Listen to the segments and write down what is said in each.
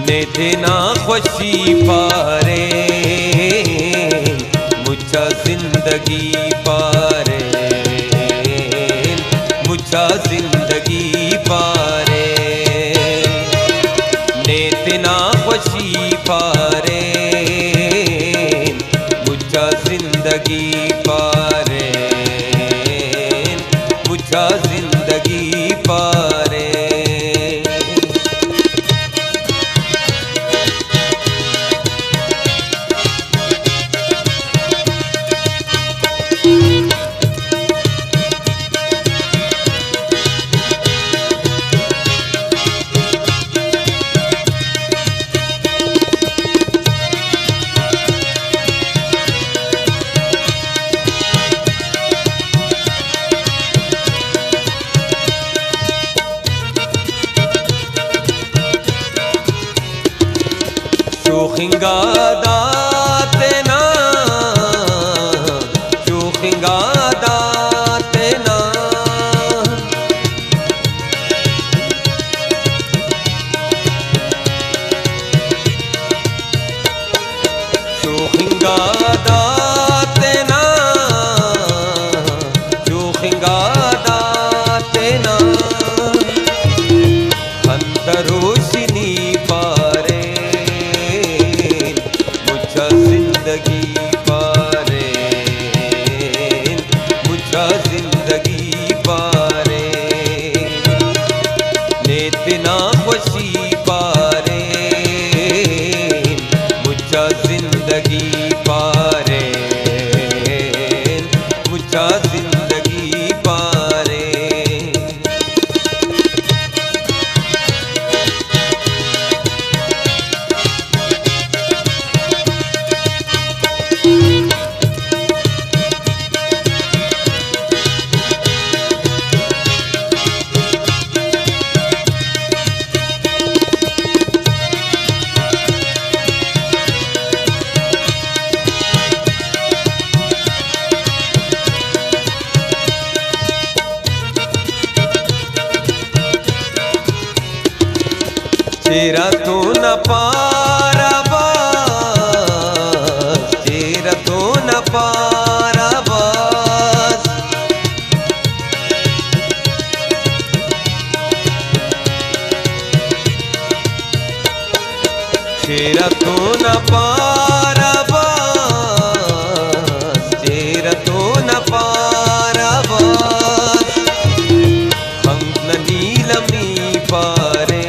ने देना खुशी पारे मुझा जिंदगी पारे मुझा जिंदगी पारे ने देना खुशी पारे मुझा जिंदगी पारे मुझा जिंदगी पारे चूखिंगा दाते ना चूखिंगा दाते ना चूखिंगा दाते ना चूखिंगा दाते ना खंदरोशिनी पारे मुझा जिंदगी पारे मुझा जिंदगी पारे नेतना खुशी पारे मुझा जिंदगी पारे मुझा जिंदगी पारे तेरा तो न पारा बास तेरा तो न पारा बास तेरा तो न पारा बास तेरा तो न पारा बास हम न नीलमी पारे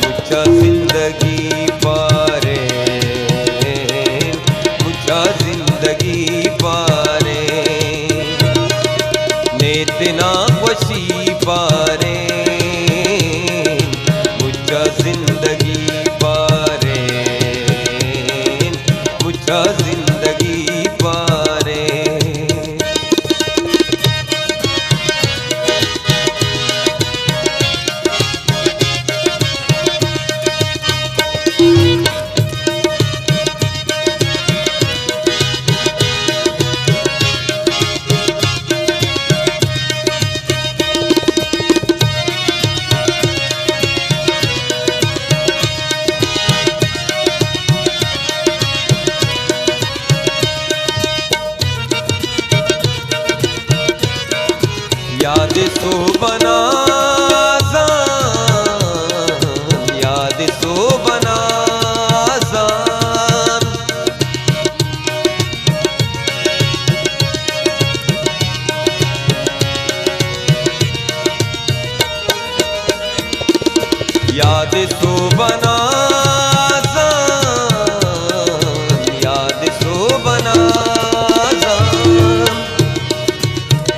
मुझा जिंदगी पारे मुझा जिंदगी पारे नेतना खुशी पारे मुझा जिंदगी पारे मुझा जिंदगी पारे याद सो बना याद सो बना याद सो बना याद सो बना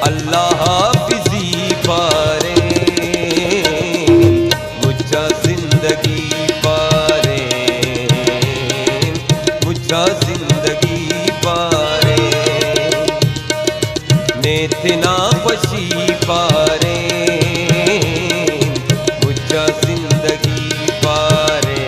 अल्लाह हाफिजी पारे मुझा जिंदगी पारे मुझा जिंदगी पारे नेतना खुशी पारे मुझा जिंदगी पारे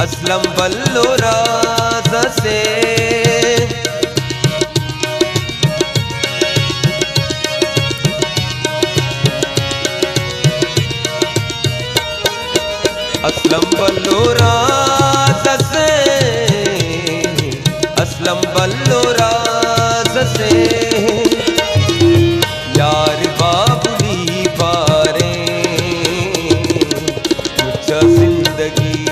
असलम बल्लो राज से असलम बल्लो राज से असलम बल्लो राज से यार बाबुली पारे मुझा जिंदगी